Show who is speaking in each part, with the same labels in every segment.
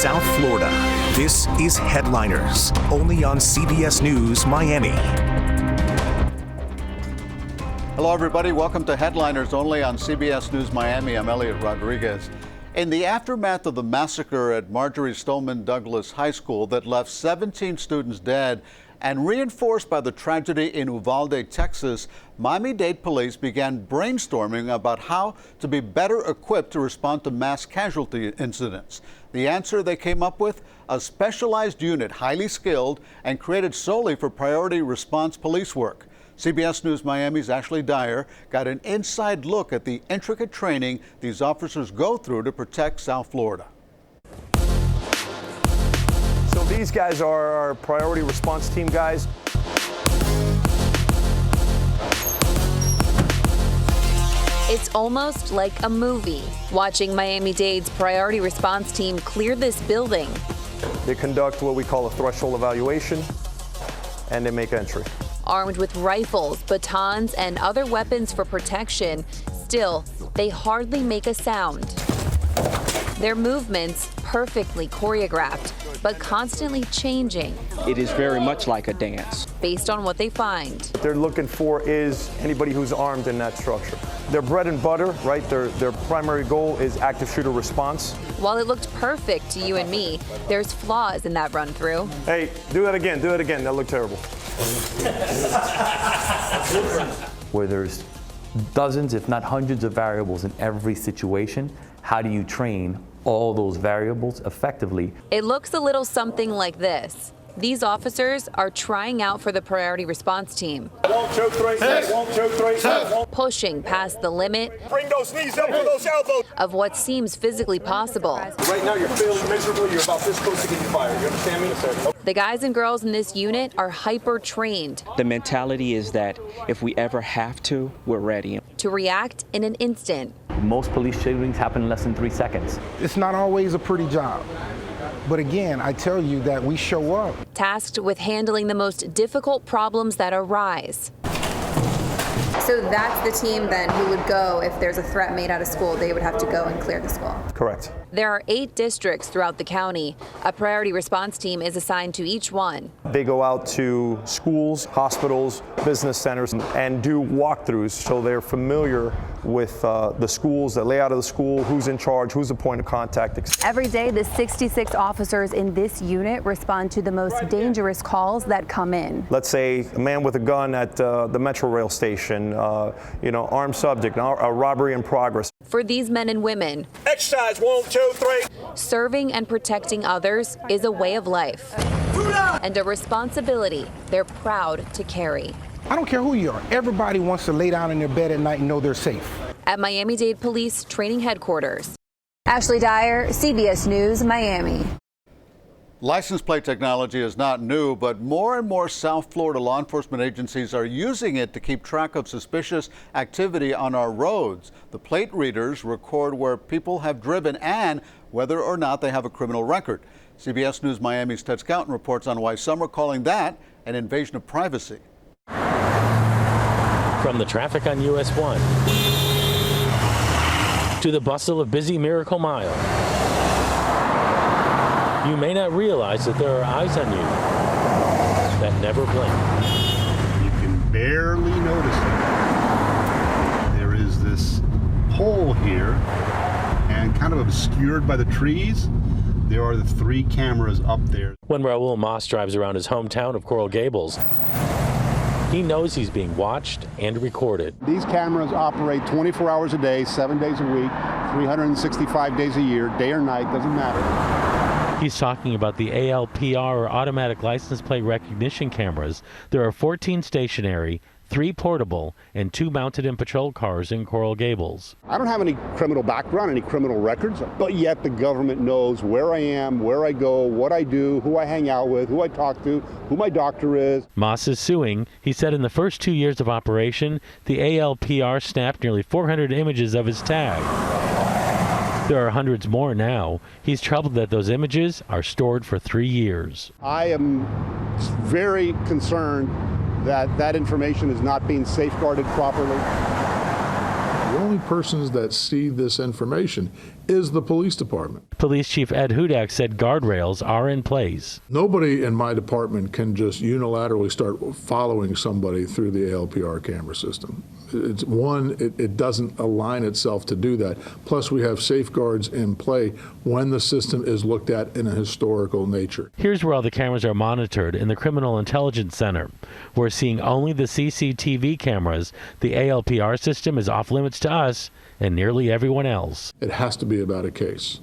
Speaker 1: South Florida. This is Headliners, only on CBS News Miami.
Speaker 2: Hello, everybody. Welcome to Headliners, only on CBS News Miami. I'm Eliott Rodriguez. In the aftermath of the massacre at Marjory Stoneman Douglas High School that left 17 students dead, and reinforced by the tragedy in Uvalde, Texas, Miami-Dade police began brainstorming about how to be better equipped to respond to mass casualty incidents. The answer they came up with? A specialized unit, highly skilled and created solely for priority response police work. CBS News Miami's Ashley Dyer got an inside look at the intricate training these officers go through to protect South Florida.
Speaker 3: So these guys are our priority response team guys.
Speaker 4: It's almost like a movie, watching Miami-Dade's priority response team clear this building.
Speaker 3: They conduct what we call a threshold evaluation, and they make entry.
Speaker 4: Armed with rifles, batons, and other weapons for protection, still, they hardly make a sound. Their movements perfectly choreographed, but constantly changing.
Speaker 5: It is very much like a dance.
Speaker 4: Based on what they find.
Speaker 3: What they're looking for is anybody who's armed in that structure. Their bread and butter, right? Their primary goal is active shooter response.
Speaker 4: While it looked perfect to you and me, there's flaws in that run through.
Speaker 3: Hey, do that again, That looked terrible.
Speaker 6: Where there's dozens, if not hundreds of variables in every situation, how do you train all those variables effectively?
Speaker 4: It looks a little something like this. These officers are trying out for the priority response team. Pushing past the limit.
Speaker 3: Bring those knees up with those elbows.
Speaker 4: Of what seems physically possible.
Speaker 3: Right now you're feeling miserable. You're about this close to getting fired. You understand me?
Speaker 4: The guys and girls in this unit are hyper trained.
Speaker 5: The mentality is that if we ever have to, we're ready.
Speaker 4: To react in an instant.
Speaker 6: Most police shootings happen in less than 3 seconds.
Speaker 7: It's not always a pretty job. But again, I tell you that we show up.
Speaker 4: Tasked with handling the most difficult problems that arise.
Speaker 8: So that's the team then who would go if there's a threat made out of school, they would have to go and clear the school.
Speaker 3: Correct.
Speaker 4: There are 8 districts throughout the county. A priority response team is assigned to each one.
Speaker 3: They go out to schools, hospitals, business centers, and do walkthroughs so they're familiar with the schools, the layout of the school, who's in charge, who's the point of contact.
Speaker 9: Every day, the 66 officers in this unit respond to the most dangerous calls that come in.
Speaker 3: Let's say a man with a gun at the Metro Rail station, armed subject, a robbery in progress.
Speaker 4: For these men and women,
Speaker 3: exercise 1, 2, 3.
Speaker 4: Serving and protecting others is a way of life and a responsibility they're proud to carry.
Speaker 7: I don't care who you are. Everybody wants to lay down in their bed at night and know they're safe.
Speaker 4: At Miami-Dade Police Training Headquarters.
Speaker 9: Ashley Dyer, CBS News, Miami.
Speaker 2: License plate technology is not new, but more and more South Florida law enforcement agencies are using it to keep track of suspicious activity on our roads. The plate readers record where people have driven and whether or not they have a criminal record. CBS News Miami's Ted Scouten reports on why some are calling that an invasion of privacy.
Speaker 10: From the traffic on US 1 to the bustle of busy Miracle Mile, you may not realize that there are eyes on you that never blink.
Speaker 11: You can barely notice it. There is this pole here, and kind of obscured by the trees, there are the 3 cameras up there.
Speaker 10: When Raul Moss drives around his hometown of Coral Gables, he knows he's being watched and recorded.
Speaker 11: These cameras operate 24 hours a day, 7 days a week, 365 days a year, day or night, doesn't matter.
Speaker 10: He's talking about the ALPR, or automatic license plate recognition cameras. There are 14 stationary, 3 portable, and 2 mounted in patrol cars in Coral Gables.
Speaker 11: I don't have any criminal background, any criminal records, but yet the government knows where I am, where I go, what I do, who I hang out with, who I talk to, who my doctor is.
Speaker 10: Moss is suing. He said in the first 2 years of operation, the ALPR snapped nearly 400 images of his tag. There are hundreds more now. He's troubled that those images are stored for 3 years.
Speaker 11: I am very concerned that that information is not being safeguarded properly.
Speaker 12: The only persons that see this information is the police department.
Speaker 10: Police Chief Ed Hudak said guardrails are in place.
Speaker 12: Nobody in my department can just unilaterally start following somebody through the ALPR camera system. It doesn't align itself to do that. Plus, we have safeguards in play when the system is looked at in a historical nature.
Speaker 10: Here's where all the cameras are monitored in the Criminal Intelligence Center. We're seeing only the CCTV cameras. The ALPR system is off limits to us and nearly everyone else.
Speaker 12: It has to be about a case.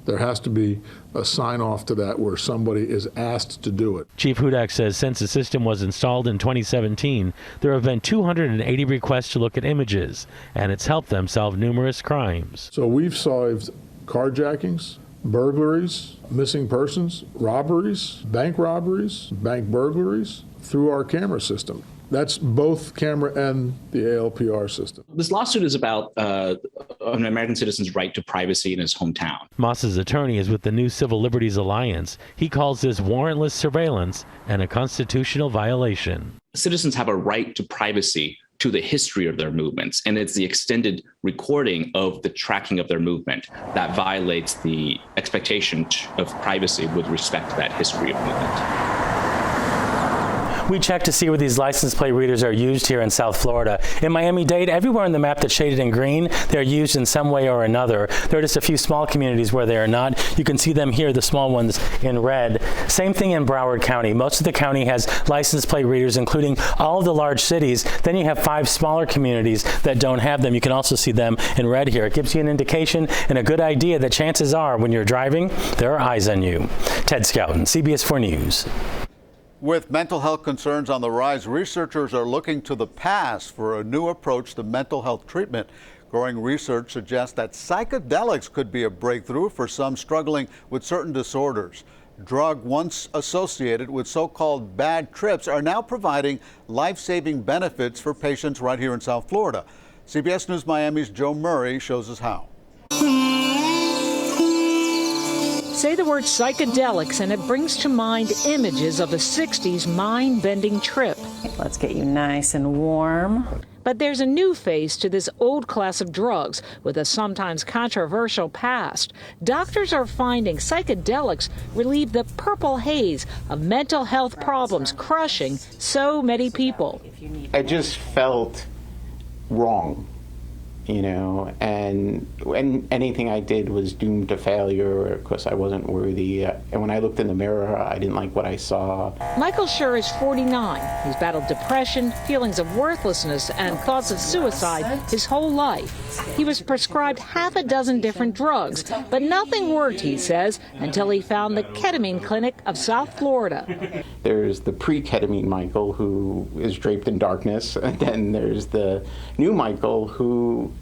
Speaker 12: There has to be a sign-off to that where somebody is asked to do it.
Speaker 10: Chief Hudak says since the system was installed in 2017, there have been 280 requests to look at images, and it's helped them solve numerous crimes.
Speaker 12: So we've solved carjackings, burglaries, missing persons, robberies, bank burglaries through our camera system. That's both camera and the ALPR system.
Speaker 13: This lawsuit is about an American citizen's right to privacy in his hometown.
Speaker 10: Moss's attorney is with the New Civil Liberties Alliance. He calls this warrantless surveillance and a constitutional violation.
Speaker 13: Citizens have a right to privacy to the history of their movements, and it's the extended recording of the tracking of their movement that violates the expectation of privacy with respect to that history of movement.
Speaker 14: We checked to see where these license plate readers are used here in South Florida. In Miami-Dade, everywhere on the map that's shaded in green, they're used in some way or another. There are just a few small communities where they are not. You can see them here, the small ones in red. Same thing in Broward County. Most of the county has license plate readers, including all of the large cities. Then you have 5 smaller communities that don't have them. You can also see them in red here. It gives you an indication and a good idea that chances are when you're driving, there are eyes on you. Ted Scouten, CBS 4 News.
Speaker 2: With mental health concerns on the rise, researchers are looking to the past for a new approach to mental health treatment. Growing research suggests that psychedelics could be a breakthrough for some struggling with certain disorders. Drugs once associated with so-called bad trips are now providing life-saving benefits for patients right here in South Florida. CBS News Miami's Joe Murray shows us how.
Speaker 15: Say the word psychedelics and it brings to mind images of a 60s mind-bending trip.
Speaker 16: Let's get you nice and warm.
Speaker 15: But there's a new face to this old class of drugs with a sometimes controversial past. Doctors are finding psychedelics relieve the purple haze of mental health problems crushing so many people.
Speaker 17: I just felt wrong. And anything I did was doomed to failure because I wasn't worthy. And when I looked in the mirror, I didn't like what I saw.
Speaker 15: Michael Schur is 49. He's battled depression, feelings of worthlessness, and thoughts of suicide his whole life. He was prescribed half a dozen different drugs, but nothing worked, he says, until he found the ketamine clinic of South Florida.
Speaker 17: There's the pre-ketamine Michael, who is draped in darkness, and then there's the new Michael, who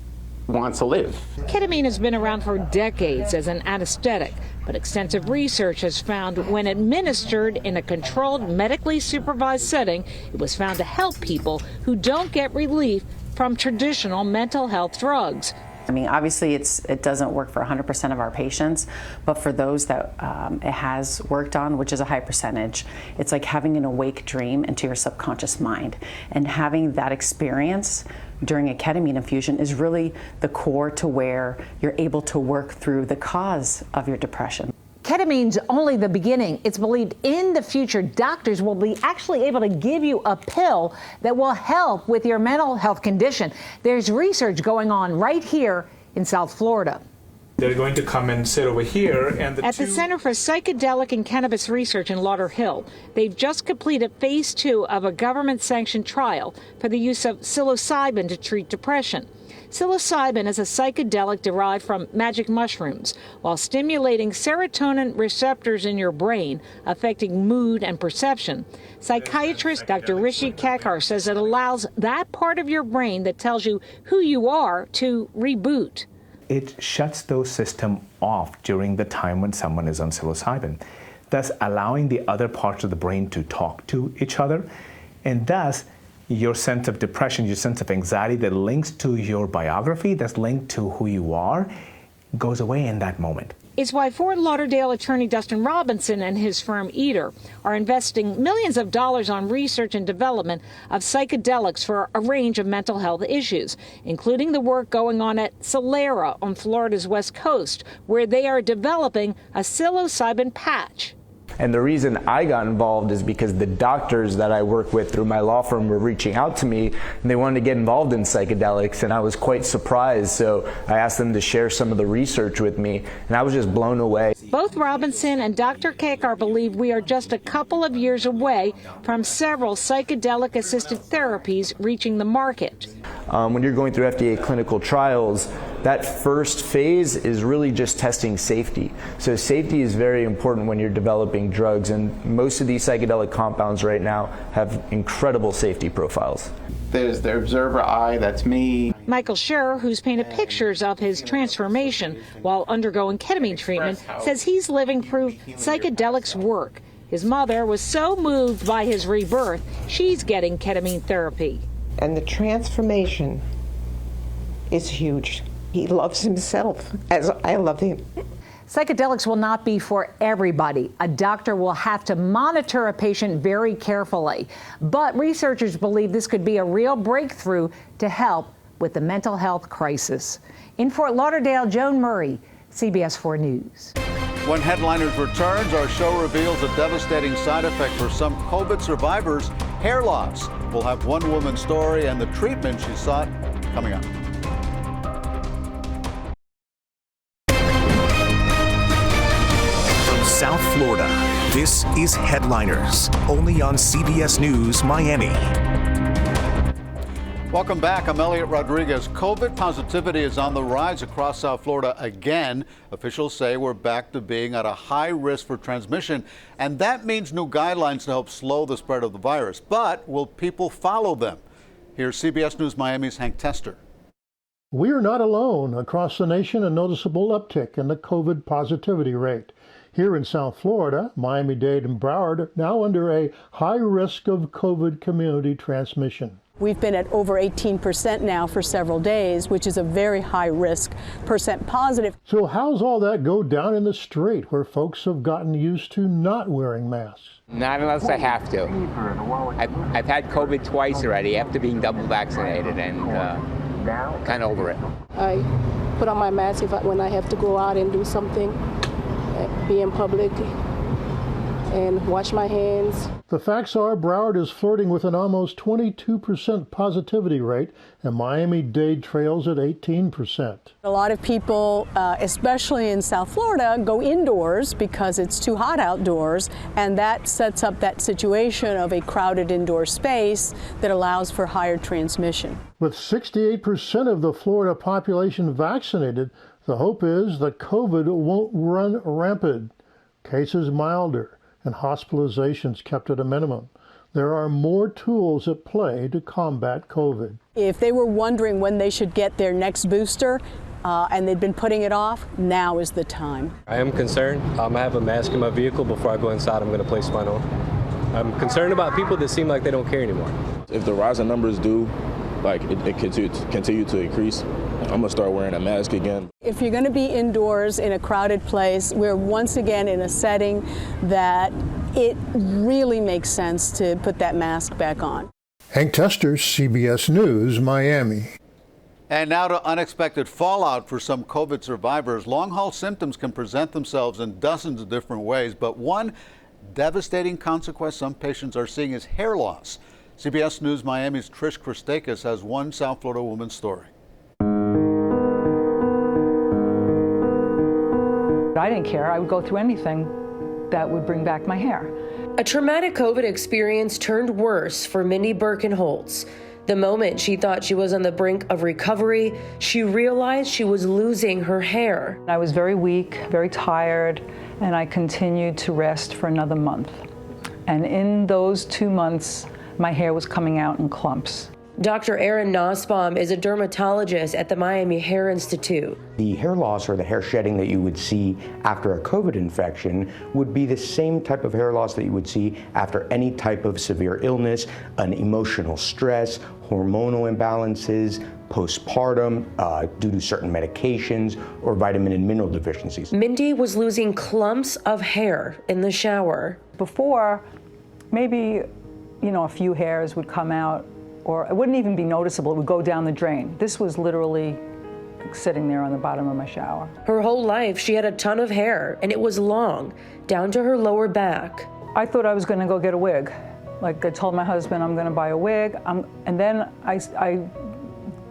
Speaker 17: wants to live.
Speaker 15: Ketamine has been around for decades as an anesthetic, but extensive research has found when administered in a controlled, medically supervised setting, it was found to help people who don't get relief from traditional mental health drugs.
Speaker 16: I mean, obviously it doesn't work for 100% of our patients, but for those that it has worked on, which is a high percentage, it's like having an awake dream into your subconscious mind. And having that experience during a ketamine infusion is really the core to where you're able to work through the cause of your depression.
Speaker 15: Ketamine's only the beginning. It's believed in the future doctors will be actually able to give you a pill that will help with your mental health condition. There's research going on right here in South Florida.
Speaker 18: They're going to come and sit over here. And
Speaker 15: at the Center for Psychedelic and Cannabis Research in Lauderhill, they've just completed phase 2 of a government-sanctioned trial for the use of psilocybin to treat depression. Psilocybin is a psychedelic derived from magic mushrooms, while stimulating serotonin receptors in your brain, affecting mood and perception. Psychiatrist Dr. Rishi Kakkar says it allows that part of your brain that tells you who you are to reboot.
Speaker 18: It shuts those systems off during the time when someone is on psilocybin, thus allowing the other parts of the brain to talk to each other, and thus your sense of depression, your sense of anxiety that links to your biography, that's linked to who you are, goes away in that moment.
Speaker 15: It's why Fort Lauderdale attorney Dustin Robinson and his firm Eater are investing millions of dollars on research and development of psychedelics for a range of mental health issues, including the work going on at Solera on Florida's west coast, where they are developing a psilocybin patch.
Speaker 19: And the reason I got involved is because the doctors that I work with through my law firm were reaching out to me and they wanted to get involved in psychedelics, and I was quite surprised. So I asked them to share some of the research with me, and I was just blown away.
Speaker 15: Both Robinson and Dr. Kakar believe we are just a couple of years away from several psychedelic-assisted therapies reaching the market.
Speaker 19: When you're going through FDA clinical trials, that first phase is really just testing safety. So safety is very important when you're developing drugs, and most of these psychedelic compounds right now have incredible safety profiles.
Speaker 17: There's the observer eye, that's me.
Speaker 15: Michael Scherer, who's painted pictures of his transformation while undergoing ketamine treatment, says he's living proof psychedelics work. His mother was so moved by his rebirth, she's getting ketamine therapy.
Speaker 20: And the transformation is huge. He loves himself as I love him.
Speaker 21: Psychedelics will not be for everybody. A doctor will have to monitor a patient very carefully. But researchers believe this could be a real breakthrough to help with the mental health crisis. In Fort Lauderdale, Joan Murray, CBS 4 News.
Speaker 2: When Headliners returns, our show reveals a devastating side effect for some COVID survivors, hair loss. We'll have one woman's story and the treatment she sought coming up.
Speaker 1: From South Florida, this is Headliners, only on CBS News Miami.
Speaker 2: Welcome back. I'm Eliott Rodriguez. COVID positivity is on the rise across South Florida again. Officials say we're back to being at a high risk for transmission, and that means new guidelines to help slow the spread of the virus. But will people follow them? Here's CBS News Miami's Hank Tester.
Speaker 22: We are not alone. Across the nation, a noticeable uptick in the COVID positivity rate. Here in South Florida, Miami-Dade and Broward are now under a high risk of COVID community transmission.
Speaker 23: We've been at over 18% now for several days, which is a very high risk % positive.
Speaker 22: So how's all that go down in the street where folks have gotten used to not wearing masks?
Speaker 24: Not unless I have to. I've had COVID twice already after being double vaccinated, and kind of over it.
Speaker 25: I put on my mask when I have to go out and do something, be in public, and wash my hands.
Speaker 22: The facts are Broward is flirting with an almost 22% positivity rate, and Miami-Dade trails at 18%.
Speaker 23: A lot of people, especially in South Florida, go indoors because it's too hot outdoors, and that sets up that situation of a crowded indoor space that allows for higher transmission.
Speaker 22: With 68% of the Florida population vaccinated, the hope is that COVID won't run rampant. Cases milder and hospitalizations kept at a minimum. There are more tools at play to combat COVID.
Speaker 23: If they were wondering when they should get their next booster and they'd been putting it off, now is the time.
Speaker 26: I am concerned. I have a mask in my vehicle. Before I go inside, I'm going to place mine on. I'm concerned about people that seem like they don't care anymore.
Speaker 27: If the rise in numbers do, it continue to increase, I'm gonna start wearing a mask again.
Speaker 23: If you're gonna be indoors in a crowded place, we're once again in a setting that it really makes sense to put that mask back on.
Speaker 22: Hank Tester, CBS News, Miami.
Speaker 2: And now to unexpected fallout for some COVID survivors. Long-haul symptoms can present themselves in dozens of different ways, but one devastating consequence some patients are seeing is hair loss. CBS News Miami's Trish Christakis has one South Florida woman's story.
Speaker 28: I didn't care. I would go through anything that would bring back my hair.
Speaker 29: A traumatic COVID experience turned worse for Mindy Birkenholtz. The moment she thought she was on the brink of recovery, she realized she was losing her hair.
Speaker 28: I was very weak, very tired, and I continued to rest for another month. And in those 2 months, my hair was coming out in clumps.
Speaker 29: Dr. Aaron Nussbaum is a dermatologist at the Miami Hair Institute.
Speaker 3: The hair loss or the hair shedding that you would see after a COVID infection would be the same type of hair loss that you would see after any type of severe illness, an emotional stress, hormonal imbalances, postpartum, due to certain medications or vitamin and mineral deficiencies.
Speaker 29: Mindy was losing clumps of hair in the shower.
Speaker 28: Before, maybe, a few hairs would come out, or it wouldn't even be noticeable. It would go down the drain. This was literally sitting there on the bottom of my shower.
Speaker 29: Her whole life, she had a ton of hair, and it was long, down to her lower back.
Speaker 28: I thought I was going to go get a wig. Like, I told my husband I'm going to buy a wig, and then I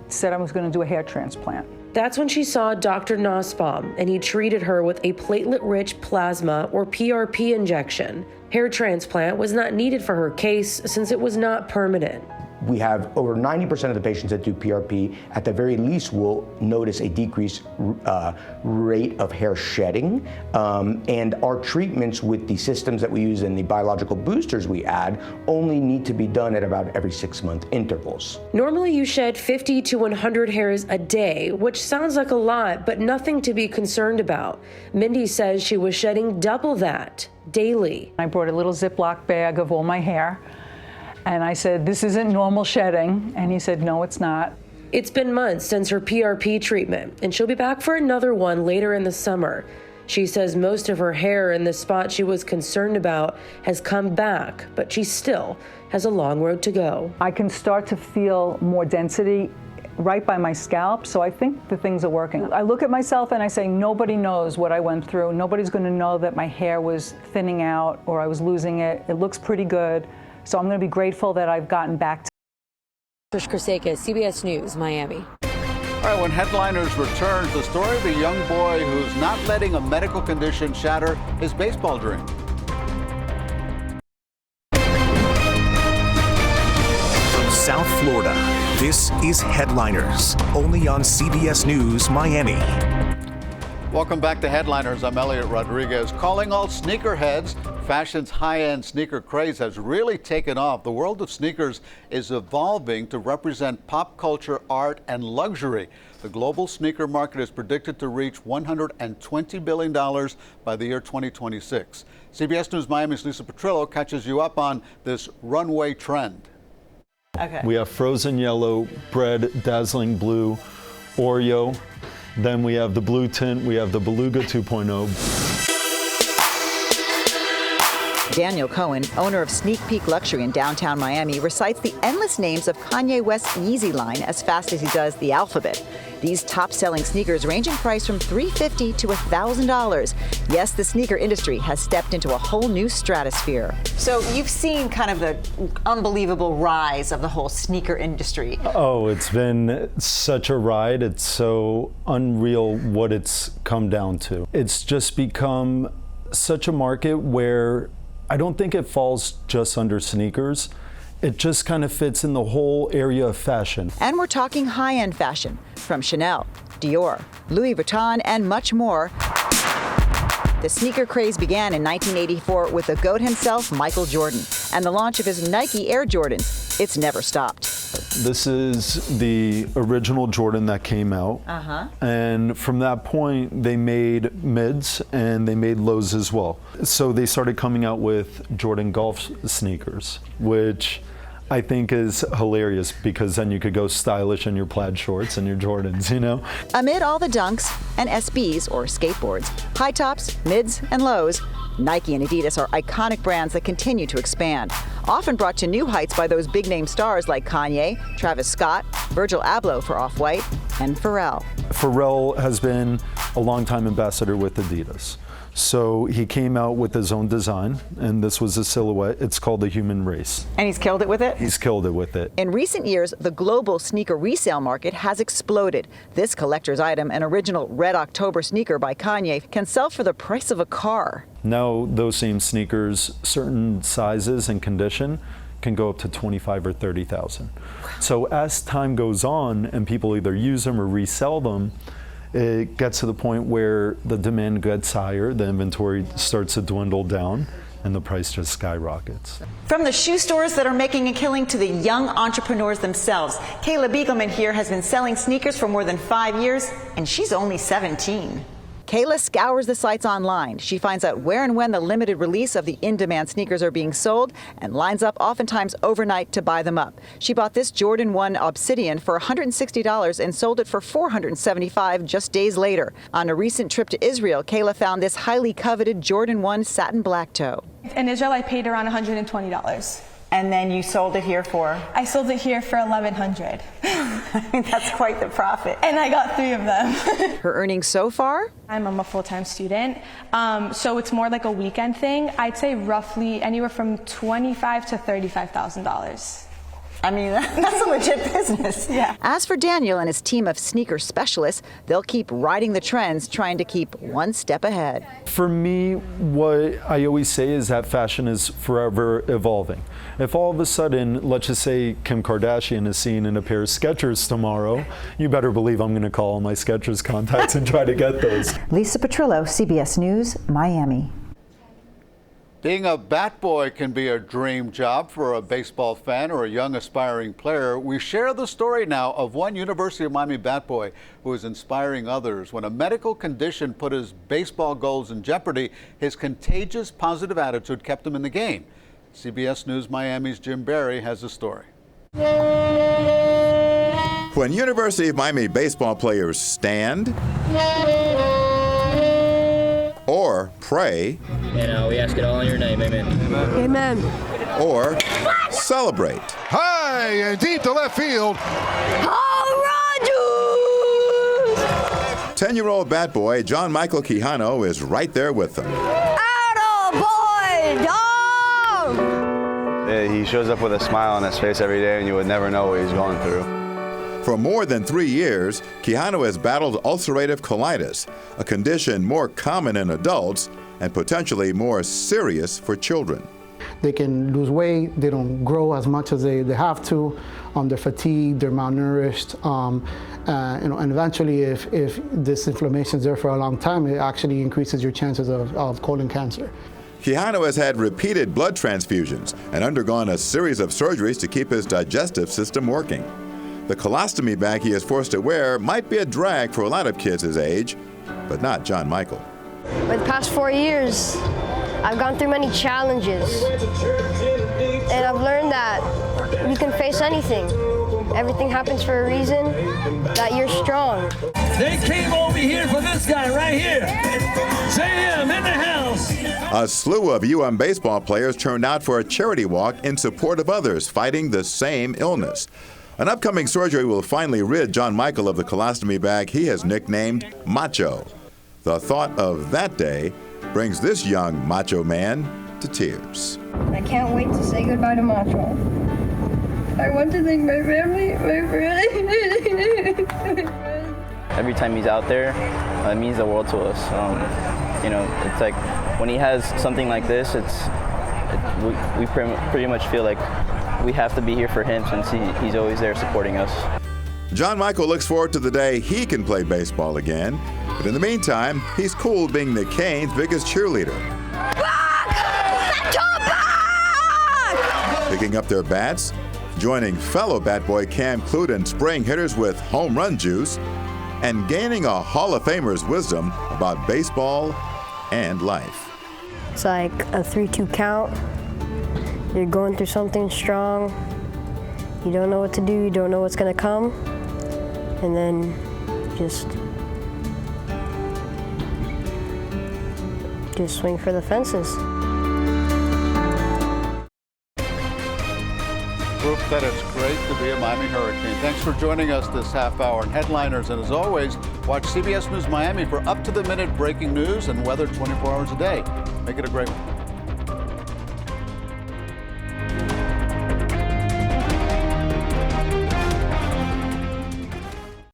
Speaker 28: said I was going to do a hair transplant.
Speaker 29: That's when she saw Dr. Nussbaum, and he treated her with a platelet-rich plasma, or PRP injection. Hair transplant was not needed for her case since it was not permanent.
Speaker 3: We have over 90% of the patients that do PRP, at the very least, will notice a decreased rate of hair shedding. And our treatments with the systems that we use and the biological boosters we add only need to be done at about every 6-month intervals.
Speaker 29: Normally you shed 50 to 100 hairs a day, which sounds like a lot, but nothing to be concerned about. Mindy says she was shedding double that daily.
Speaker 28: I brought a little Ziploc bag of all my hair. And I said, this isn't normal shedding. And he said, no, it's not.
Speaker 29: It's been months since her PRP treatment, and she'll be back for another one later in the summer. She says most of her hair in the spot she was concerned about has come back, but she still has a long road to go.
Speaker 28: I can start to feel more density right by my scalp, so I think the things are working. I look at myself and I say, nobody knows what I went through. Nobody's going to know that my hair was thinning out or I was losing it. It looks pretty good. So I'm going to be grateful that I've gotten back to.
Speaker 4: Trish Kraseka, CBS News, Miami.
Speaker 2: All right, when headliners return, the story of a young boy who's not letting a medical condition shatter his baseball dream.
Speaker 1: From South Florida, this is Headliners, only on CBS News Miami.
Speaker 2: Welcome back to Headliners. I'm Eliott Rodriguez. Calling all sneakerheads, fashion's high-end sneaker craze has really taken off. The world of sneakers is evolving to represent pop culture, art, and luxury. The global sneaker market is predicted to reach $120 billion by the year 2026. CBS News Miami's Lisa Petrillo catches you up on this runway trend.
Speaker 5: Okay. We have frozen yellow, bread, dazzling blue, Oreo. Then we have the blue tint, we have the Beluga 2.0.
Speaker 6: Daniel Cohen, owner of Sneak Peek Luxury in downtown Miami, recites the endless names of Kanye West's Yeezy line as fast as he does the alphabet. These top-selling sneakers range in price from $350 to $1,000. Yes, the sneaker industry has stepped into a whole new stratosphere.
Speaker 21: So you've seen kind of the unbelievable rise of the whole sneaker industry.
Speaker 5: Oh, it's been such a ride. It's so unreal what it's come down to. It's just become such a market where I don't think it falls just under sneakers. It just kind of fits in the whole area of fashion.
Speaker 6: And we're talking high-end fashion, from Chanel, Dior, Louis Vuitton, and much more. The sneaker craze began in 1984 with the GOAT himself, Michael Jordan, and the launch of his Nike Air Jordans. It's never stopped.
Speaker 5: This is the original Jordan that came out. And from that point, they made mids and they made lows as well. So they started coming out with Jordan golf sneakers, which I think is hilarious because then you could go stylish in your plaid shorts and your Jordans, you know?
Speaker 6: Amid all the dunks and SBs, or skateboards, high tops, mids, and lows, Nike and Adidas are iconic brands that continue to expand, often brought to new heights by those big-name stars like Kanye, Travis Scott, Virgil Abloh for Off-White, and Pharrell.
Speaker 5: Pharrell has been a longtime ambassador with Adidas. So he came out with his own design, and this was a silhouette. It's called the Human Race.
Speaker 6: And he's killed it with it?
Speaker 5: He's killed it with it.
Speaker 6: In recent years, the global sneaker resale market has exploded. This collector's item, an original Red October sneaker by Kanye, can sell for the price of a car.
Speaker 5: Now those same sneakers, certain sizes and condition, can go up to 25 or 30,000. So as time goes on and people either use them or resell them, it gets to the point where the demand gets higher, the inventory starts to dwindle down, and the price just skyrockets.
Speaker 6: From the shoe stores that are making a killing to the young entrepreneurs themselves, Kayla Biegelman here has been selling sneakers for more than 5 years, and she's only 17. Kayla scours the sites online. She finds out where and when the limited release of the in-demand sneakers are being sold and lines up oftentimes overnight to buy them up. She bought this Jordan 1 Obsidian for $160 and sold it for $475 just days later. On a recent trip to Israel, Kayla found this highly coveted Jordan 1 satin black toe.
Speaker 7: In Israel, I paid around $120.
Speaker 6: And then you sold it here for?
Speaker 7: I sold it here for $1,100.
Speaker 6: I mean, that's quite the profit.
Speaker 7: And I got 3 of them.
Speaker 6: Her earnings so far?
Speaker 7: I'm a full-time student, so it's more like a weekend thing. I'd say roughly anywhere from $25,000 to $35,000.
Speaker 6: I mean, that's a legit business.
Speaker 7: Yeah.
Speaker 6: As for Daniel and his team of sneaker specialists, they'll keep riding the trends, trying to keep one step ahead.
Speaker 5: For me, what I always say is that fashion is forever evolving. If all of a sudden, let's just say Kim Kardashian is seen in a pair of Skechers tomorrow, you better believe I'm going to call all my Skechers contacts and try to get those.
Speaker 6: Lisa Petrillo, CBS News, Miami.
Speaker 2: Being a bat boy can be a dream job for a baseball fan or a young aspiring player. We share the story now of one University of Miami bat boy who is inspiring others. When a medical condition put his baseball goals in jeopardy, his contagious positive attitude kept him in the game. CBS News Miami's Jim Barry has the story.
Speaker 8: When University of Miami baseball players stand or pray,
Speaker 9: we ask it all in your name, amen.
Speaker 7: Amen.
Speaker 8: Or celebrate.
Speaker 10: High and deep to left field.
Speaker 7: Home run,
Speaker 8: 10-year-old bat boy John Michael Quijano is right there with them.
Speaker 7: Attaboy, dog!
Speaker 11: He shows up with a smile on his face every day, and you would never know what he's going through.
Speaker 8: For more than 3 years, Quijano has battled ulcerative colitis, a condition more common in adults and potentially more serious for children.
Speaker 12: They can lose weight, they don't grow as much as they have to, they're fatigued, they're malnourished, and eventually if this inflammation is there for a long time, it actually increases your chances of colon cancer.
Speaker 8: Quijano has had repeated blood transfusions and undergone a series of surgeries to keep his digestive system working. The colostomy bag he is forced to wear might be a drag for a lot of kids his age, but not John Michael.
Speaker 13: For the past 4 years, I've gone through many challenges, and I've learned that you can face anything. Everything happens for a reason, that you're strong.
Speaker 14: They came over here for this guy right here. Sam in the house.
Speaker 8: A slew of UM baseball players turned out for a charity walk in support of others fighting the same illness. An upcoming surgery will finally rid John Michael of the colostomy bag he has nicknamed Macho. The thought of that day brings this young macho man to tears.
Speaker 13: I can't wait to say goodbye to Macho. I want to thank my family, my friends.
Speaker 11: Every time he's out there, it means the world to us. It's like when he has something like this, we pretty much feel like we have to be here for him since he's always there supporting us.
Speaker 8: John Michael looks forward to the day he can play baseball again, but in the meantime, he's cool being the Canes' biggest cheerleader. Picking up their bats, joining fellow bat boy Cam Cluden spraying hitters with home run juice, and gaining a Hall of Famer's wisdom about baseball and life.
Speaker 13: It's like a 3-2 count. You're going through something strong. You don't know what to do. You don't know what's going to come. And then just swing for the fences.
Speaker 2: Proof that it's great to be a Miami Hurricane. Thanks for joining us this half hour in Headliners. And as always, watch CBS News Miami for up-to-the-minute breaking news and weather 24 hours a day. Make it a great one.